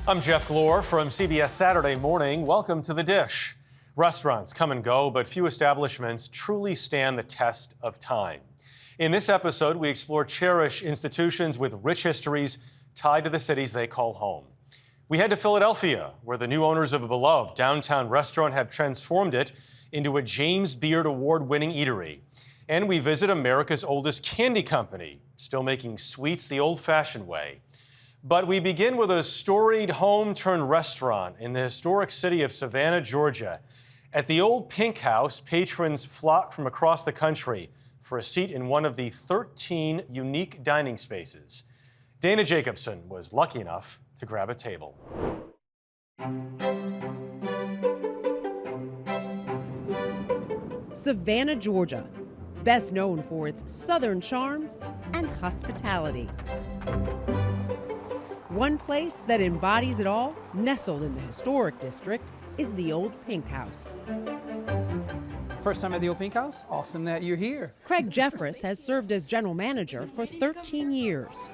I'm Jeff Glore from CBS Saturday Morning. Welcome to The Dish. Restaurants come and go, but few establishments truly stand the test of time. In this episode, we explore cherished institutions with rich histories tied to the cities they call home. We head to Philadelphia, where the new owners of a beloved downtown restaurant have transformed it into a James Beard Award-winning eatery. And we visit America's oldest candy company, still making sweets the old-fashioned way. But we begin with a storied home-turned-restaurant in the historic city of Savannah, Georgia. At the Old Pink House, patrons flock from across the country for a seat in one of the 13 unique dining spaces. Dana Jacobson was lucky enough to grab a table. Savannah, Georgia, best known for its southern charm and hospitality. One place that embodies it all, nestled in the historic district, is the Old Pink House. First time at the Old Pink House? Awesome that you're here. Craig Jeffress has served as general manager for 13 years.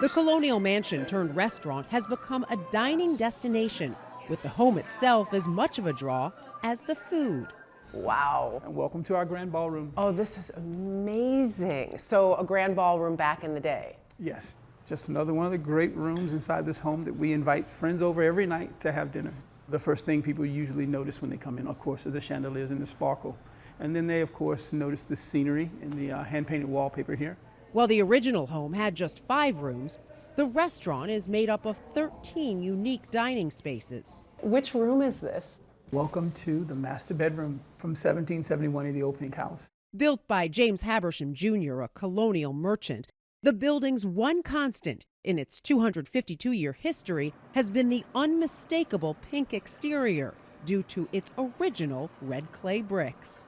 The colonial mansion turned restaurant has become a dining destination, with the home itself as much of a draw as the food. Wow. And welcome to our grand ballroom. Oh, this is amazing. So a grand ballroom back in the day. Yes, just another one of the great rooms inside this home that we invite friends over every night to have dinner. The first thing people usually notice when they come in, of course, is the chandeliers and the sparkle. And then they, of course, notice the scenery and the hand-painted wallpaper here. While the original home had just 5 rooms, the restaurant is made up of 13 unique dining spaces. Which room is this? Welcome to the master bedroom from 1771 of the Old Pink House. Built by James Habersham Jr., a colonial merchant, the building's one constant in its 252-year history has been the unmistakable pink exterior due to its original red clay bricks.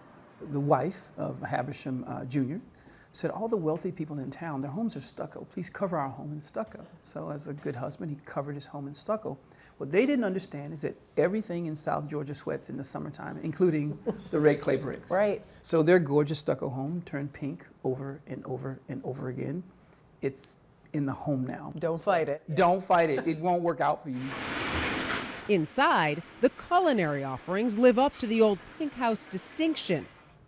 The wife of Habersham Jr. said, all the wealthy people in town, their homes are stucco. Please cover our home in stucco. So as a good husband, he covered his home in stucco. What they didn't understand is that everything in South Georgia sweats in the summertime, including the red clay bricks. Right. So their gorgeous stucco home turned pink over and over and over again. It's in the home now. Don't fight it. Don't fight it. It won't work out for you. Inside, the culinary offerings live up to the Old Pink House distinction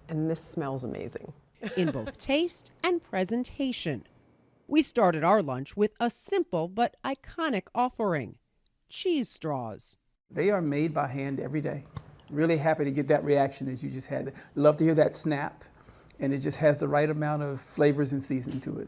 And this smells amazing. in both taste and presentation. We started our lunch with a simple but iconic offering, cheese straws. They are made by hand every day. Really happy to get that reaction as you just had. Love to hear that snap, and it just has the right amount of flavors and seasoning to it.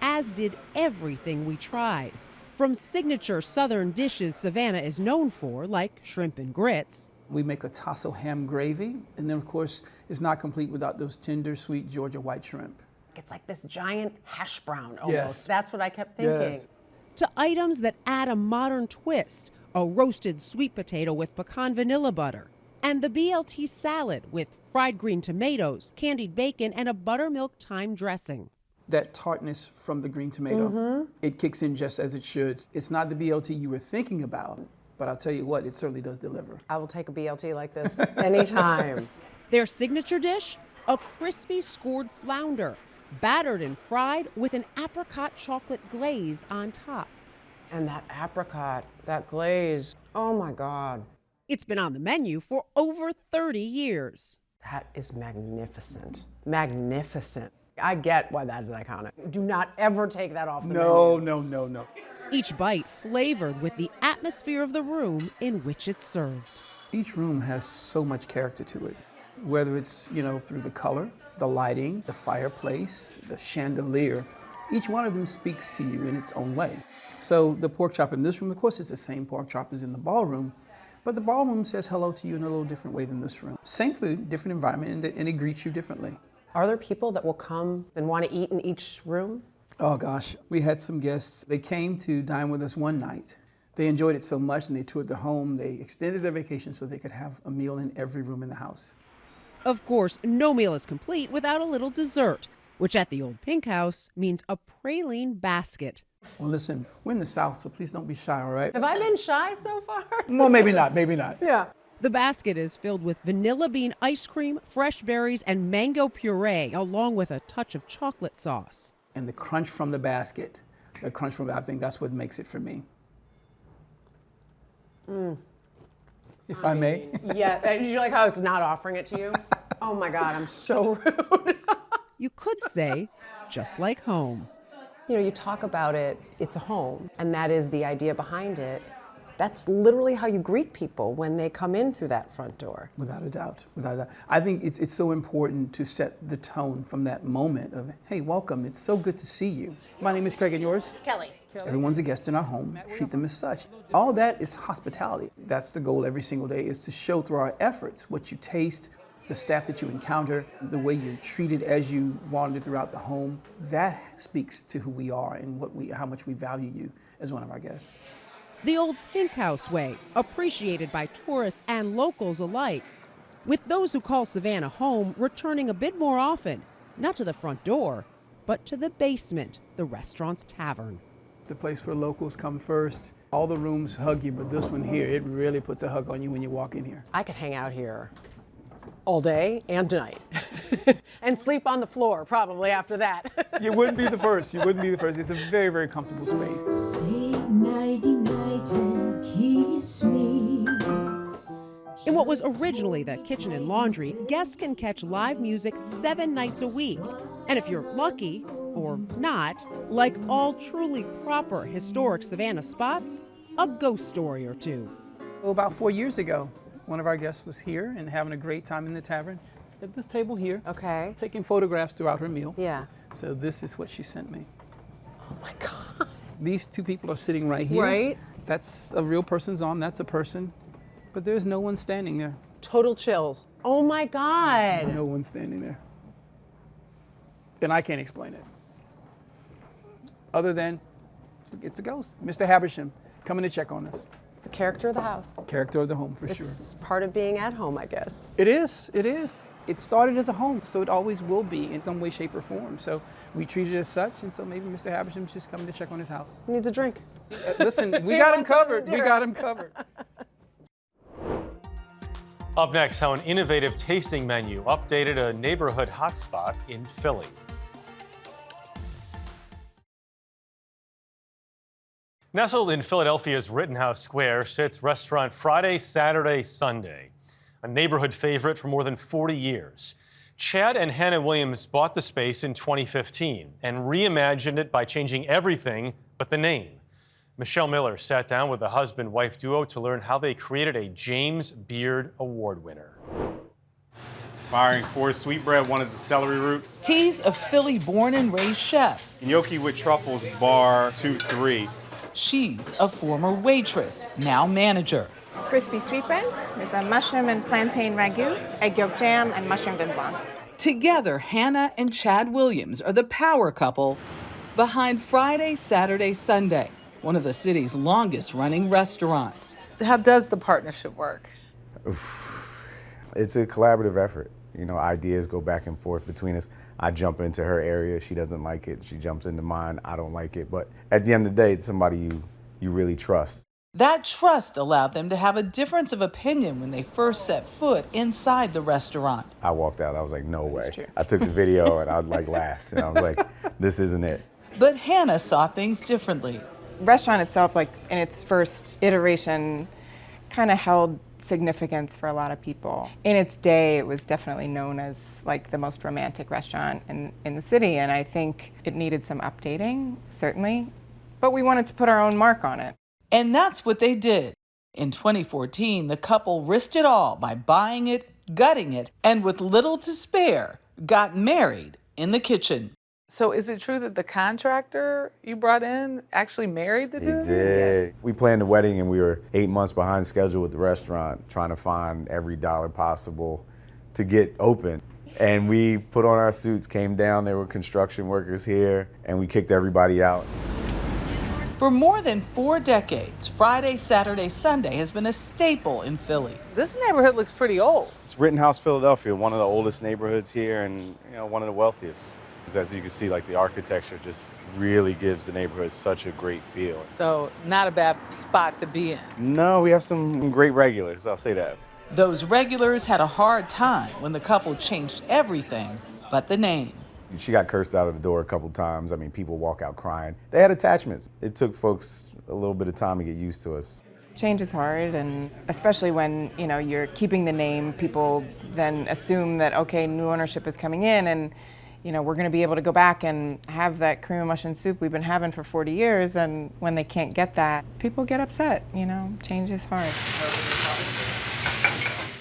As did everything we tried. From signature southern dishes Savannah is known for, like shrimp and grits. We make a tasso ham gravy, and then of course, it's not complete without those tender, sweet Georgia white shrimp. It's like this giant hash brown almost. Yes. That's what I kept thinking. Yes. To items that add a modern twist, a roasted sweet potato with pecan vanilla butter, and the BLT salad with fried green tomatoes, candied bacon, and a buttermilk thyme dressing. That tartness from the green tomato, it kicks in just as it should. It's not the BLT you were thinking about, but I'll tell you what, it certainly does deliver. I will take a BLT like this anytime. Their signature dish, a crispy scored flounder, battered and fried with an apricot chocolate glaze on top. And that apricot, that glaze, oh my God. It's been on the menu for over 30 years. That is magnificent. Magnificent. I get why that is iconic. Do not ever take that off the menu. No. Each bite flavored with the atmosphere of the room in which it's served. Each room has so much character to it, whether it's, through the color, the lighting, the fireplace, the chandelier. Each one of them speaks to you in its own way. So the pork chop in this room, of course, is the same pork chop as in the ballroom, but the ballroom says hello to you in a little different way than this room. Same food, different environment, and it greets you differently. Are there people that will come and want to eat in each room? Oh gosh, we had some guests. They came to dine with us one night. They enjoyed it so much and they toured the home. They extended their vacation so they could have a meal in every room in the house. Of course, no meal is complete without a little dessert, which at the Old Pink House means a praline basket. Well, listen, we're in the South, so please don't be shy, all right? Have I been shy so far? Well, maybe not. Yeah. The basket is filled with vanilla bean ice cream, fresh berries, and mango puree, along with a touch of chocolate sauce. And the crunch from the basket, I think that's what makes it for me. If I may. Yeah, did you like how I was not offering it to you? Oh my God, I'm so rude. You could say, just like home. You know, you talk about it, it's a home, and that is the idea behind it. That's literally how you greet people when they come in through that front door. Without a doubt, without a doubt. I think it's so important to set the tone from that moment of, hey, welcome, it's so good to see you. My name is Craig, and yours? Kelly. Everyone's a guest in our home, treat them as such. All that is hospitality. That's the goal every single day, is to show through our efforts what you taste, the staff that you encounter, the way you're treated as you wander throughout the home. That speaks to who we are and how much we value you as one of our guests. The old Pink House way, appreciated by tourists and locals alike, with those who call Savannah home returning a bit more often, not to the front door, but to the basement, the restaurant's tavern. It's a place where locals come first. All the rooms hug you, but this one here, it really puts a hug on you when you walk in here. I could hang out here all day and night and sleep on the floor probably after that. You wouldn't be the first. You wouldn't be the first. It's a very, very comfortable space. Say nighty night and kiss me. In what was originally the kitchen and laundry, guests can catch live music 7 nights a week. And if you're lucky, or not, like all truly proper historic Savannah spots, a ghost story or two. Well, about 4 years ago, one of our guests was here and having a great time in the tavern at this table here, Okay. taking photographs throughout her meal. Yeah. So this is what she sent me. Oh my God. These two people are sitting right here. Right. That's a real person's arm, that's a person, but there's no one standing there. Total chills. Oh my God. No one standing there. And I can't explain it. Other than, it's a ghost. Mr. Habersham coming to check on us. The character of the house. Character of the home, for sure. It's part of being at home, I guess. It is, it is. It started as a home, so it always will be in some way, shape, or form. So we treat it as such, and so maybe Mr. Habersham's just coming to check on his house. He needs a drink. Listen, we got him covered. We got him covered. Up next, how an innovative tasting menu updated a neighborhood hotspot in Philly. Nestled in Philadelphia's Rittenhouse Square sits restaurant Friday, Saturday, Sunday, a neighborhood favorite for more than 40 years. Chad and Hannah Williams bought the space in 2015 and reimagined it by changing everything but the name. Michelle Miller sat down with the husband-wife duo to learn how they created a James Beard Award winner. Firing 4 sweetbread, 1 is the celery root. He's a Philly born and raised chef. Gnocchi with truffles, bar 2-3. She's a former waitress, now manager. Crispy sweetbreads with a mushroom and plantain ragu, egg yolk jam, and mushroom vin blanc. Together, Hannah and Chad Williams are the power couple behind Friday, Saturday, Sunday, one of the city's longest running restaurants. How does the partnership work? It's a collaborative effort. You know, ideas go back and forth between us. I jump into her area, she doesn't like it. She jumps into mine, I don't like it. But at the end of the day, it's somebody you really trust. That trust allowed them to have a difference of opinion when they first set foot inside the restaurant. I walked out, I was like, no way. I took the video and I laughed and I was like, this isn't it. But Hannah saw things differently. Restaurant itself, like in its first iteration, kind of held significance for a lot of people. In its day, it was definitely known as like the most romantic restaurant in the city, and I think it needed some updating, certainly, but we wanted to put our own mark on it. And that's what they did. In 2014, the couple risked it all by buying it, gutting it, and with little to spare, got married in the kitchen. So is it true that the contractor you brought in actually married the two? He did. Yes. We planned the wedding and we were 8 months behind schedule with the restaurant, trying to find every dollar possible to get open. And we put on our suits, came down, there were construction workers here, and we kicked everybody out. For more than 4 decades, Friday, Saturday, Sunday has been a staple in Philly. This neighborhood looks pretty old. It's Rittenhouse, Philadelphia, one of the oldest neighborhoods here and one of the wealthiest. As you can see, like the architecture just really gives the neighborhood such a great feel. So not a bad spot to be in. No, we have some great regulars, I'll say that. Those regulars had a hard time when the couple changed everything but the name. She got cursed out of the door a couple times. I mean, people walk out crying. They had attachments. It took folks a little bit of time to get used to us. Change is hard, and especially when, you know, you're keeping the name, people then assume that, okay, new ownership is coming in and, you know, we're going to be able to go back and have that cream of mushroom soup we've been having for 40 years, and when they can't get that, people get upset, you know, change is hard.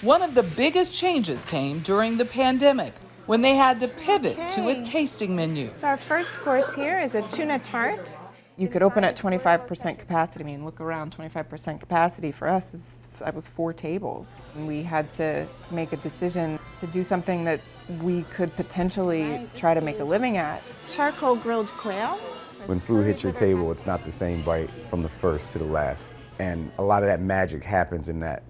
One of the biggest changes came during the pandemic, when they had to pivot to a tasting menu. So our first course here is a tuna tart. You could open at 25% capacity. I mean, look around, 25% capacity for us that was 4 tables. And we had to make a decision to do something that we could potentially try to make a living at. Charcoal grilled quail. When food hits your table, it's not the same bite from the first to the last. And a lot of that magic happens in that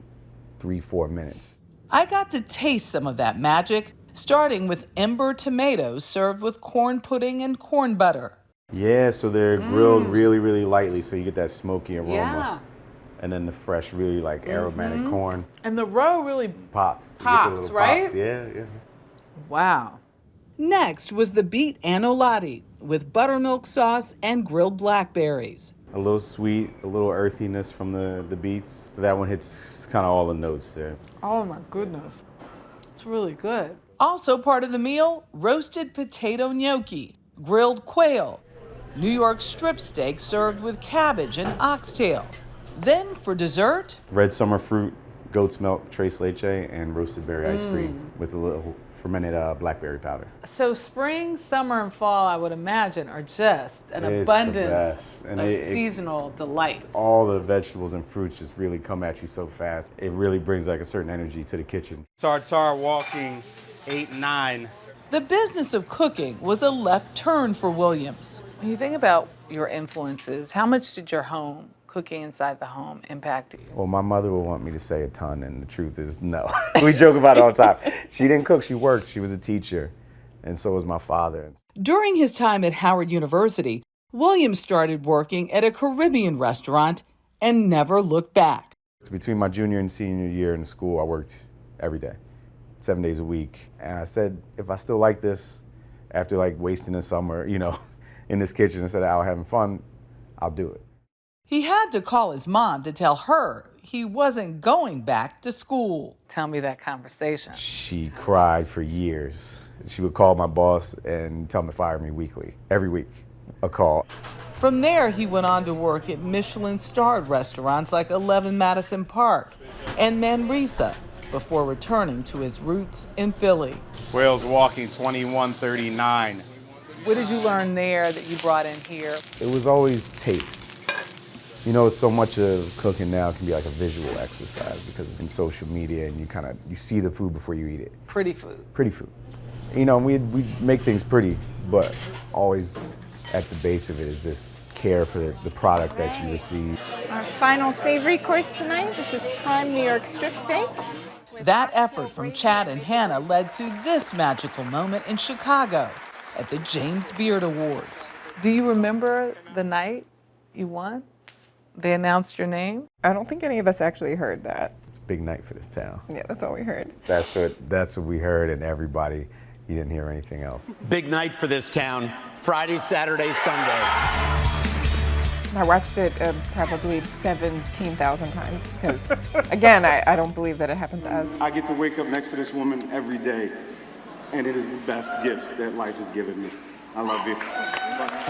3-4 minutes. I got to taste some of that magic, starting with ember tomatoes served with corn pudding and corn butter. Yeah, so they're grilled really, really lightly, so you get that smoky aroma. Yeah. And then the fresh, really like aromatic corn And the roe really pops. You get the pops, little right? pops. Yeah, yeah. Wow. Next was the beet annolati with buttermilk sauce and grilled blackberries. A little sweet, a little earthiness from the beets. So that one hits kind of all the notes there. Oh my goodness. It's really good. Also part of the meal, roasted potato gnocchi, grilled quail, New York strip steak served with cabbage and oxtail. Then for dessert, Red summer fruit, goat's milk, tres leche, and roasted berry ice cream with a little fermented blackberry powder. So spring, summer, and fall, I would imagine, are just an It's the abundance best. And of it- seasonal delights. All the vegetables and fruits just really come at you so fast. It really brings like a certain energy to the kitchen. Tartar walking 8-9. the business of cooking was a left turn for Williams. When you think about your influences, how much did your home, cooking inside the home, impact you? Well, my mother will want me to say a ton, and the truth is no. We joke about it all the time. She didn't cook, she worked. She was a teacher, and so was my father. During his time at Howard University, Williams started working at a Caribbean restaurant and never looked back. Between my junior and senior year in school, I worked every day, 7 days a week. And I said, if I still like this, after like wasting the summer, you know, in this kitchen instead of out having fun, I'll do it. He had to call his mom to tell her he wasn't going back to school. Tell me that conversation. She cried for years. She would call my boss and tell him to fire me weekly, every week, a call. From there, he went on to work at Michelin-starred restaurants like 11 Madison Park and Manresa before returning to his roots in Philly. Wales walking 21:39. What did you learn there that you brought in here? It was always taste. You know, so much of cooking now can be like a visual exercise because it's in social media and you see the food before you eat it. Pretty food. Pretty food. You know, we make things pretty, but always at the base of it is this care for the product that you receive. Our final savory course tonight, this is prime New York strip steak. That effort from Chad and Hannah led to this magical moment in Chicago at the James Beard Awards. Do you remember the night you won? They announced your name? I don't think any of us actually heard that. It's a big night for this town. Yeah, that's all we heard. That's what we heard, and everybody, you didn't hear anything else. Big night for this town. Friday, Saturday, Sunday. I watched it probably 17,000 times because, again, I don't believe that it happens as. I get to wake up next to this woman every day, and it is the best gift that life has given me. I love you.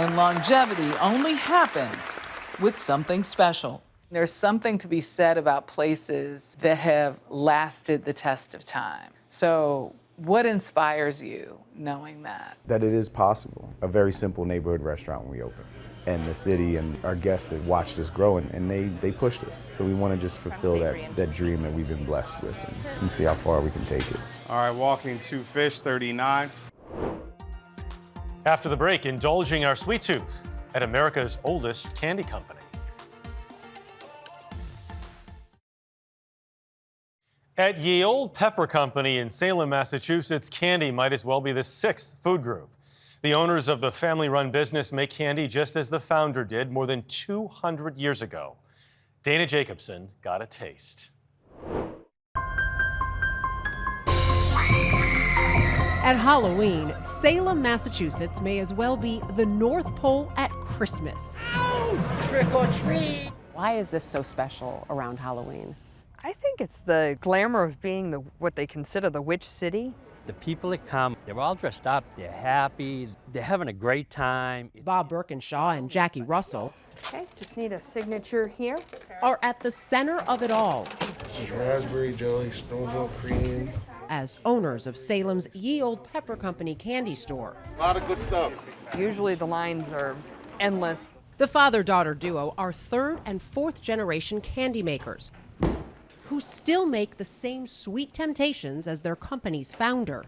And longevity only happens with something special. There's something to be said about places that have lasted the test of time. So what inspires you knowing that? That it is possible. A very simple neighborhood restaurant when we opened. And the city and our guests have watched us grow, and they pushed us. So we want to just fulfill that dream that we've been blessed with and see how far we can take it. All right, walking 2 fish 39. After the break, indulging our sweet tooth at America's oldest candy company. At Ye Olde Pepper Company in Salem, Massachusetts, candy might as well be the 6th food group. The owners of the family-run business make candy just as the founder did more than 200 years ago. Dana Jacobson got a taste. At Halloween, Salem, Massachusetts may as well be the North Pole at Christmas. Trick or treat. Why is this so special around Halloween? I think it's the glamour of being what they consider the witch city. The people that come, they're all dressed up, they're happy, they're having a great time. Bob Birkinshaw and Jackie Russell Okay, just need a signature here. are at the center of it all. This is raspberry jelly, snowball cream. As owners of Salem's Ye Olde Pepper Company candy store. A lot of good stuff. Usually the lines are endless. The father-daughter duo are third and fourth generation candy makers who still make the same sweet temptations as their company's founder.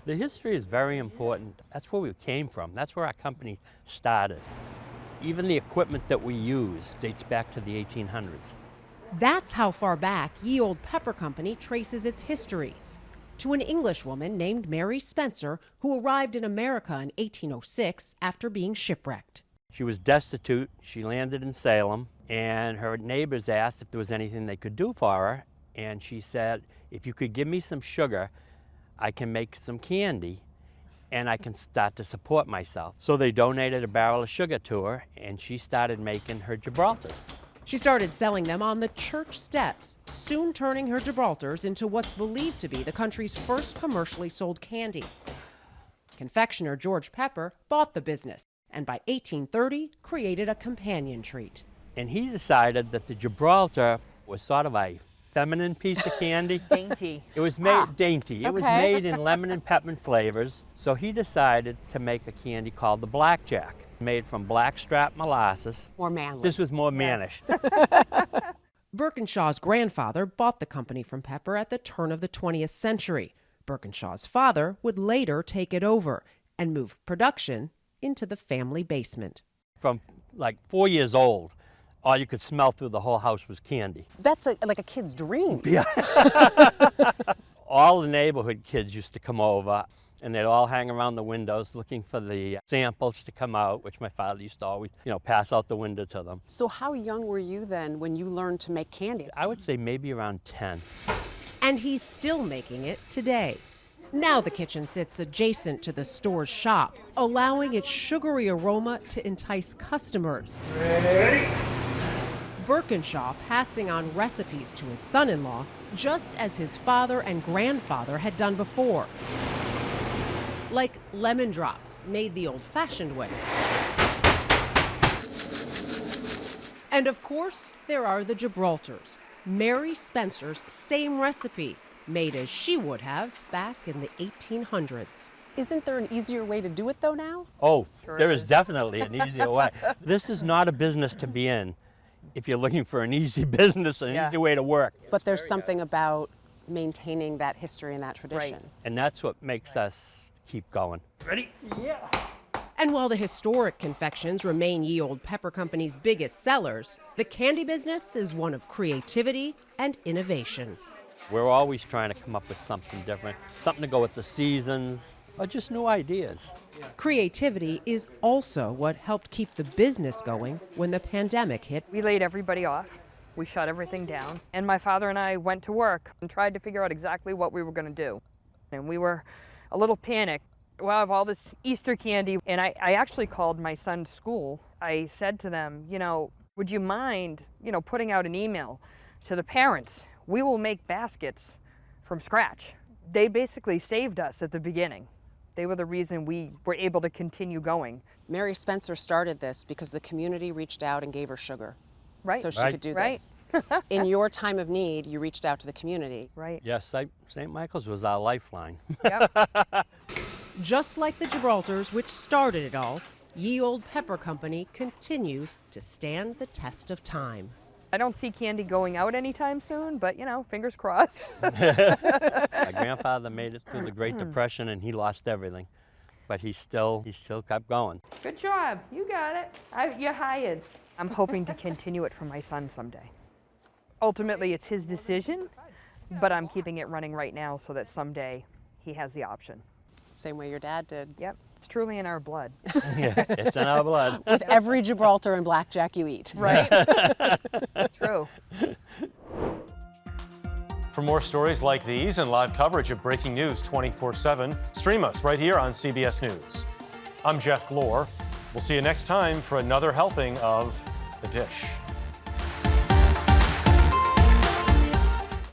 The history is very important. That's where we came from. That's where our company started. Even the equipment that we use dates back to the 1800s. That's how far back Ye Olde Pepper Company traces its history. To an Englishwoman named Mary Spencer, who arrived in America in 1806 after being shipwrecked. She was destitute. She landed in Salem, and her neighbors asked if there was anything they could do for her. And she said, if you could give me some sugar, I can make some candy and I can start to support myself. So they donated a barrel of sugar to her, and she started making her Gibraltars. She started selling them on the church steps, soon turning her Gibraltars into what's believed to be the country's first commercially sold candy. Confectioner George Pepper bought the business, and by 1830 created a companion treat. And he decided that the Gibraltar was sort of a feminine piece of candy. Dainty. It was made dainty. It was okay. made in lemon and peppermint flavors. So he decided to make a candy called the Blackjack, made from blackstrap molasses. More manly. This was more mannish. Birkinshaw's grandfather bought the company from Pepper at the turn of the 20th century. Birkinshaw's father would later take it over and move production into the family basement. From like 4 years old, all you could smell through the whole house was candy. That's like a kid's dream. Yeah. All the neighborhood kids used to come over, and they'd all hang around the windows looking for the samples to come out, which my father used to always, pass out the window to them. So how young were you then when you learned to make candy? I would say maybe around 10. And he's still making it today. Now the kitchen sits adjacent to the store's shop, allowing its sugary aroma to entice customers. Ready? Birkinshaw passing on recipes to his son-in-law, just as his father and grandfather had done before. Like lemon drops, made the old-fashioned way. And of course, there are the Gibraltars, Mary Spencer's same recipe, made as she would have back in the 1800s. Isn't there an easier way to do it though now? Oh, Sure there is. is definitely an easier way. This is not a business to be in if you're looking for an easy business, an easy way to work. But there's something about maintaining that history and that tradition. And that's what makes us keep going. Ready? Yeah. And while the historic confections remain Ye Olde Pepper Company's biggest sellers, the candy business is one of creativity and innovation. We're always trying to come up with something different, something to go with the seasons, or just new ideas. Creativity is also what helped keep the business going when the pandemic hit. We laid everybody off. We shut everything down. And my father and I went to work and tried to figure out exactly what we were going to do. And we were a little panicked. Well, I have all this Easter candy. And I actually called my son's school. I said to them, would you mind, putting out an email to the parents? We will make baskets from scratch. They basically saved us at the beginning. They were the reason we were able to continue going. Mary Spencer started this because the community reached out and gave her sugar. Right. So she could do this. In your time of need, you reached out to the community. Right. Yes, St. Michael's was our lifeline. Yep. Just like the Gibraltars, which started it all, Ye Olde Pepper Company continues to stand the test of time. I don't see candy going out anytime soon, but fingers crossed. My grandfather made it through the Great Depression and he lost everything, but he still kept going. Good job. You got it. You're hired. I'm hoping to continue it for my son someday. Ultimately, it's his decision, but I'm keeping it running right now so that someday he has the option. Same way your dad did. Yep. It's truly in our blood. Yeah, it's in our blood. With every Gibraltar and blackjack you eat. Right? True. For more stories like these and live coverage of breaking news 24/7, stream us right here on CBS News. I'm Jeff Glor. We'll see you next time for another helping of The Dish.